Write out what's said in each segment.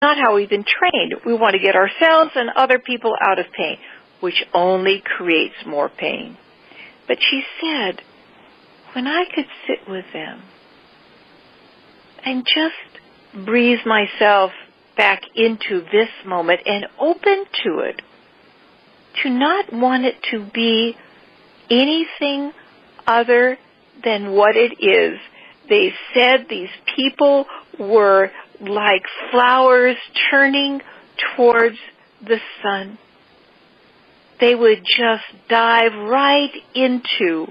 not how we've been trained. We want to get ourselves and other people out of pain, which only creates more pain. But she said, when I could sit with them and just breathe myself back into this moment and open to it, to not want it to be anything other than what it is. They said these people were like flowers turning towards the sun. They would just dive right into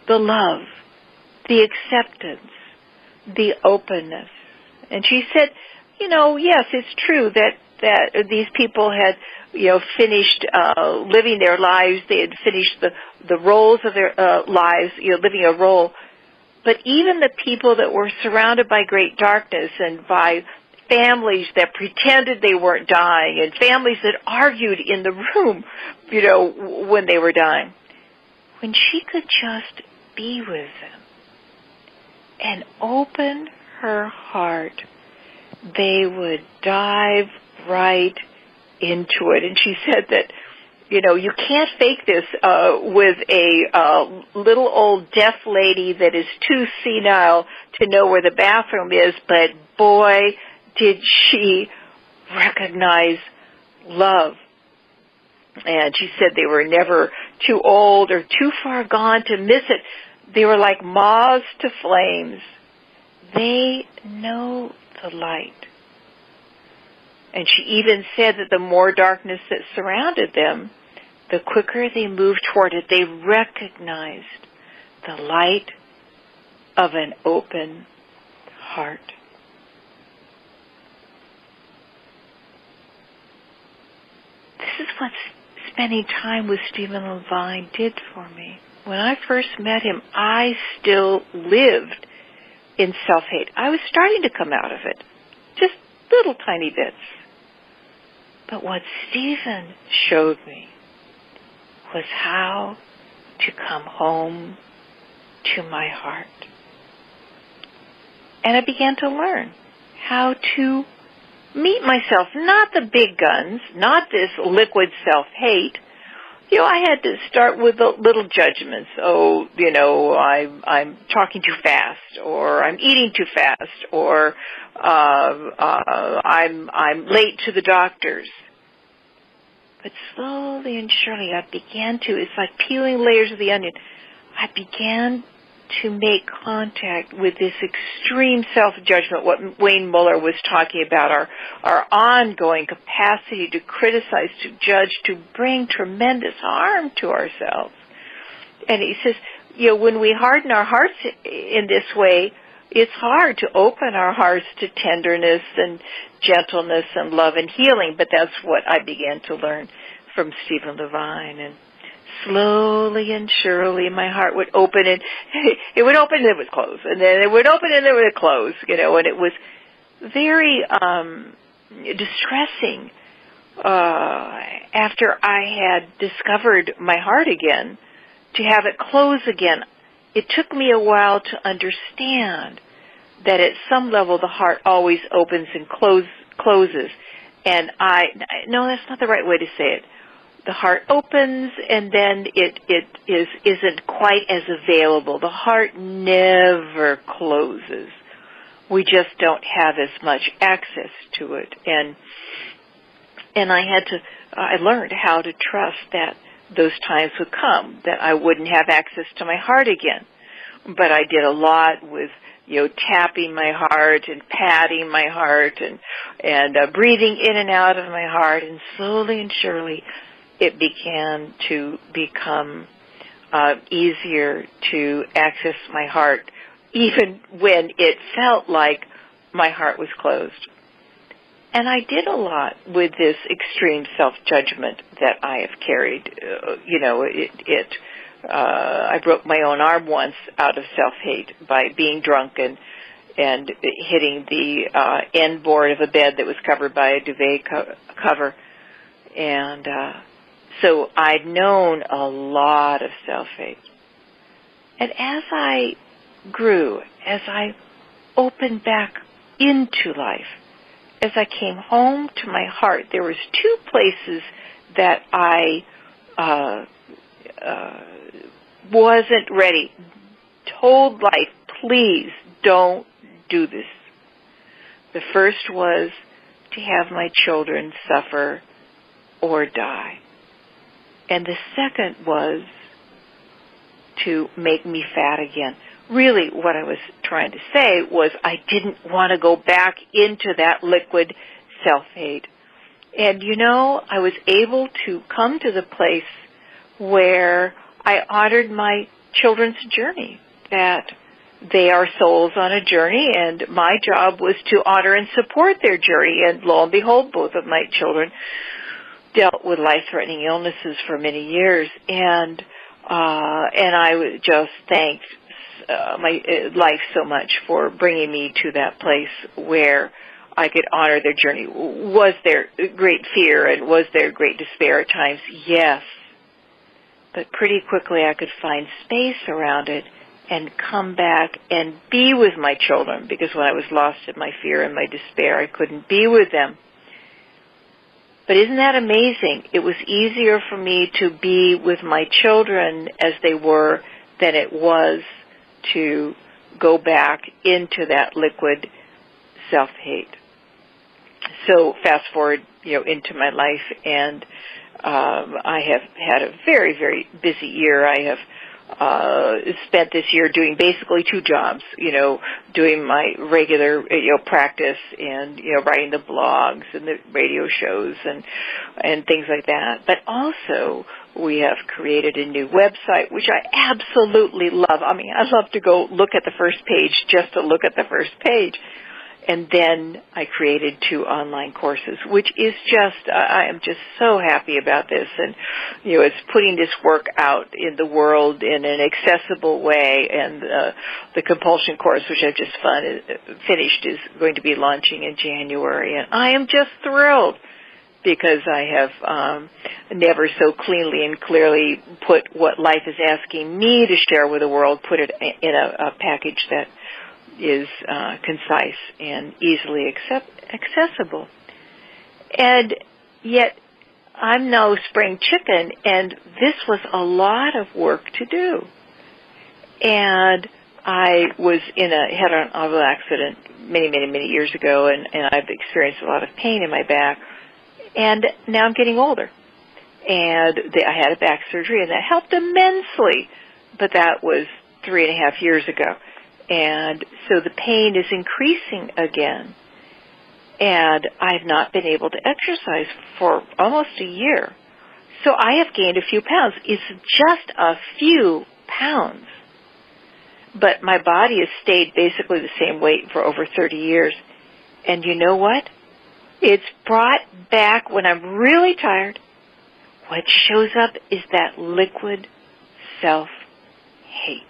the love, the acceptance, the openness. And she said, yes, it's true that these people had, finished living their lives. They had finished the roles of their lives, living a role. But even the people that were surrounded by great darkness and by families that pretended they weren't dying and families that argued in the room, when they were dying, when she could just be with them and open her heart, they would dive right into it. And she said that, you can't fake this with a little old deaf lady that is too senile to know where the bathroom is, but boy, did she recognize love. And she said they were never too old or too far gone to miss it. They were like moths to flames. They know the light. And she even said that the more darkness that surrounded them, the quicker they moved toward it. They recognized the light of an open heart. This is what spending time with Stephen Levine did for me. When I first met him, I still lived in self-hate. I was starting to come out of it, just little tiny bits. But what Stephen showed me was how to come home to my heart. And I began to learn how to meet myself, not the big guns, not this liquid self-hate. I had to start with the little judgments. I'm talking too fast, or I'm eating too fast, or I'm late to the doctors. But slowly and surely I began to, it's like peeling layers of the onion, I began to make contact with this extreme self-judgment, what Wayne Muller was talking about, our ongoing capacity to criticize, to judge, to bring tremendous harm to ourselves. And he says, when we harden our hearts in this way, it's hard to open our hearts to tenderness and gentleness and love and healing, but that's what I began to learn from Stephen Levine. And slowly and surely my heart would open, and it would open and it would close, and then it would open and it would close, and it was very distressing after I had discovered my heart again, to have it close again. It took me a while to understand that at some level the heart always opens and closes. And no, that's not the right way to say it. The heart opens and then it isn't quite as available. The heart never closes. We just don't have as much access to it. And I learned how to trust that those times would come, that I wouldn't have access to my heart again. But I did a lot with, tapping my heart and patting my heart and breathing in and out of my heart. And slowly and surely it began to become easier to access my heart, even when it felt like my heart was closed. And I did a lot with this extreme self-judgment that I have carried. I broke my own arm once out of self-hate by being drunk and hitting the end board of a bed that was covered by a duvet cover. And so I'd known a lot of self-hate. And as I grew, as I opened back into life, as I came home to my heart, there was two places that I wasn't ready. Told life, please don't do this. The first was to have my children suffer or die. And the second was to make me fat again. Really, what I was trying to say was I didn't want to go back into that liquid self-hate. And, I was able to come to the place where I honored my children's journey, that they are souls on a journey, and my job was to honor and support their journey. And lo and behold, both of my children dealt with life-threatening illnesses for many years, and I just thanked my life so much for bringing me to that place where I could honor their journey. Was there great fear and was there great despair at times? Yes. But pretty quickly I could find space around it and come back and be with my children, because when I was lost in my fear and my despair, I couldn't be with them. But isn't that amazing? It was easier for me to be with my children as they were than it was to go back into that liquid self-hate. So fast forward, into my life, and I have had a very, very busy year. I have spent this year doing basically two jobs, doing my regular, practice and, writing the blogs and the radio shows and things like that. But also we have created a new website, which I absolutely love. I mean, I love to go look at the first page just to look at the first page. And then I created 2 online courses, which is just, I am just so happy about this. And, it's putting this work out in the world in an accessible way. And the compulsion course, which I've just finished, is going to be launching in January. And I am just thrilled because I have never so cleanly and clearly put what life is asking me to share with the world, put it in a package that is concise and easily accessible. And yet I'm no spring chicken, and this was a lot of work to do. And I was in a head-on auto accident many, many, many years ago, and I've experienced a lot of pain in my back. And now I'm getting older. And I had a back surgery, and that helped immensely. But that was 3.5 years ago. And so the pain is increasing again. And I've not been able to exercise for almost a year. So I have gained a few pounds. It's just a few pounds. But my body has stayed basically the same weight for over 30 years. And you know what? It's brought back, when I'm really tired, what shows up is that liquid self-hate.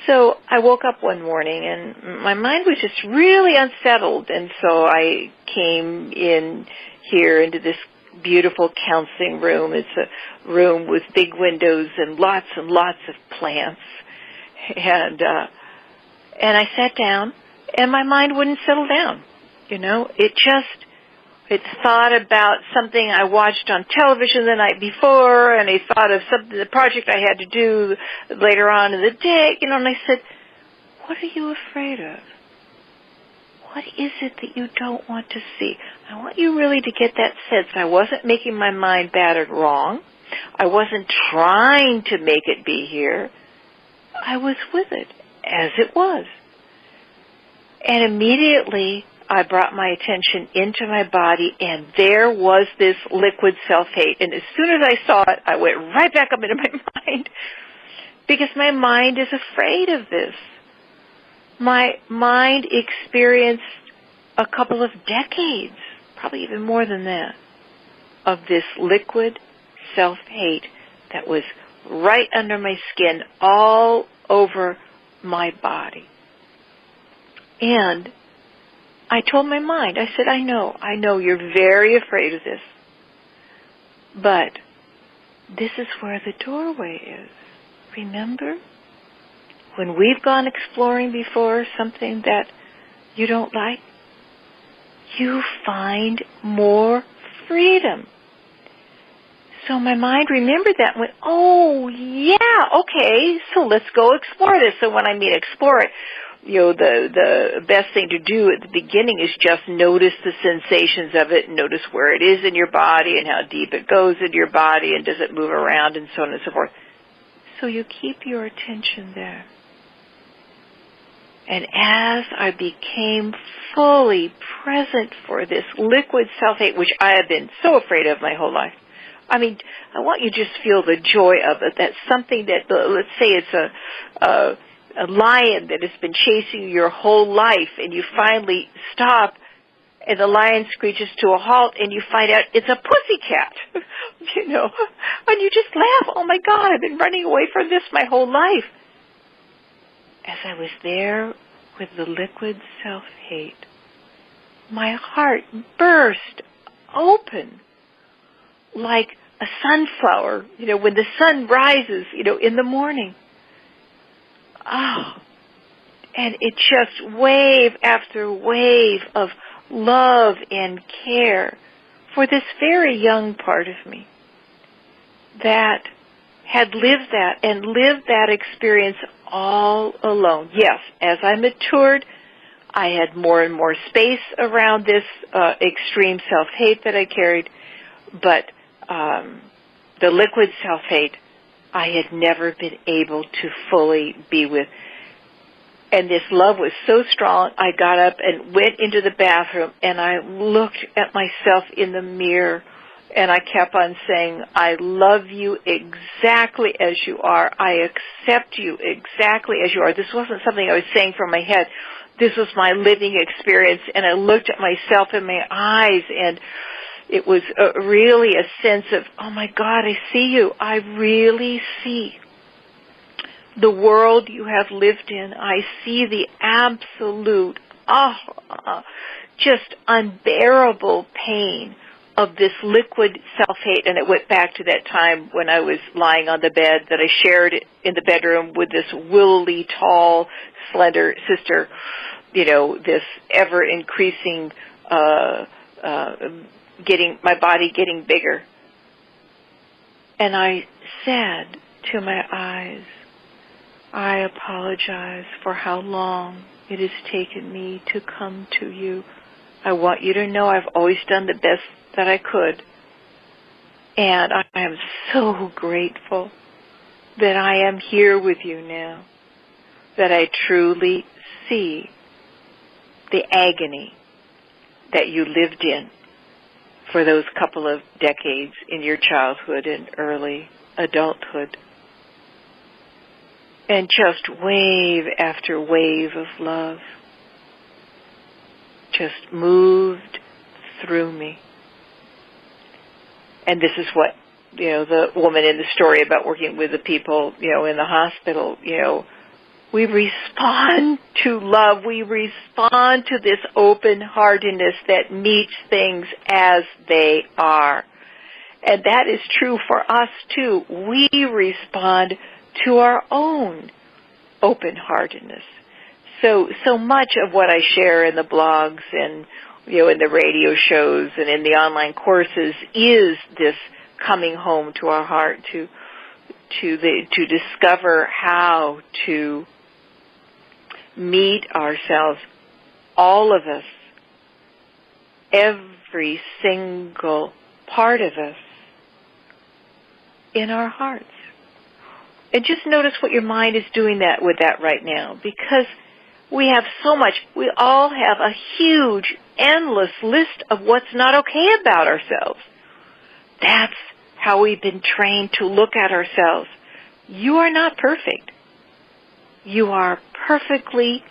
So I woke up one morning and my mind was just really unsettled, and so I came in here into this beautiful counseling room. It's a room with big windows and lots of plants. And I sat down and my mind wouldn't settle down. It thought about something I watched on television the night before, and it thought of the project I had to do later on in the day, and I said, what are you afraid of? What is it that you don't want to see? I want you really to get that sense. I wasn't making my mind battered wrong. I wasn't trying to make it be here. I was with it as it was. And immediately I brought my attention into my body, and there was this liquid self-hate. And as soon as I saw it, I went right back up into my mind, because my mind is afraid of this. My mind experienced a couple of decades, probably even more than that, of this liquid self-hate that was right under my skin, all over my body. And I told my mind, I said, I know you're very afraid of this, but this is where the doorway is. Remember? When we've gone exploring before, something that you don't like, you find more freedom. So my mind remembered that and went, oh, yeah, okay, so let's go explore this. So when I mean explore it, the best thing to do at the beginning is just notice the sensations of it, notice where it is in your body and how deep it goes in your body and does it move around and so on and so forth. So you keep your attention there. And as I became fully present for this liquid self-hate, which I have been so afraid of my whole life, I mean, I want you to just feel the joy of it. That's something that, let's say it's a lion that has been chasing you your whole life, and you finally stop, and the lion screeches to a halt, and you find out it's a pussycat, and you just laugh, oh my God, I've been running away from this my whole life. As I was there with the liquid self-hate, my heart burst open like a sunflower, when the sun rises, in the morning. Oh, and it just wave after wave of love and care for this very young part of me that had lived that and lived that experience all alone. Yes, as I matured, I had more and more space around this extreme self-hate that I carried, but the liquid self-hate I had never been able to fully be with. And this love was so strong, I got up and went into the bathroom, and I looked at myself in the mirror, and I kept on saying, I love you exactly as you are. I accept you exactly as you are. This wasn't something I was saying from my head. This was my living experience, and I looked at myself in my eyes, and it was really a sense of, oh my God, I see you. I really see the world you have lived in. I see the absolute, just unbearable pain of this liquid self-hate. And it went back to that time when I was lying on the bed that I shared in the bedroom with this willily tall, slender sister, this ever-increasing, my body getting bigger. And I said to my eyes, I apologize for how long it has taken me to come to you. I want you to know I've always done the best that I could. And I am so grateful that I am here with you now, that I truly see the agony that you lived in for those couple of decades in your childhood and early adulthood. And just wave after wave of love just moved through me. And this is what, the woman in the story about working with the people, in the hospital, we respond to love. We respond to this open-heartedness that meets things as they are. And that is true for us, too. We respond to our own open-heartedness. So much of what I share in the blogs and, in the radio shows and in the online courses is this coming home to our heart to discover how to meet ourselves, all of us, every single part of us, in our hearts. And just notice what your mind is doing with that right now, because we have so much. We all have a huge, endless list of what's not okay about ourselves. That's how we've been trained to look at ourselves. You are not perfect. You are perfectly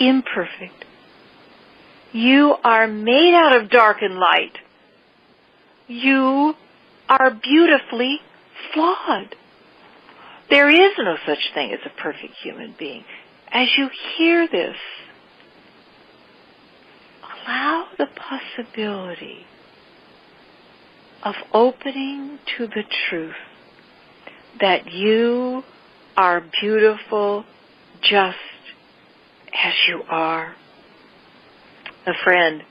imperfect. You are made out of dark and light. You are beautifully flawed. There is no such thing as a perfect human being. As you hear this, allow the possibility of opening to the truth that you are beautiful just as you are. a friend,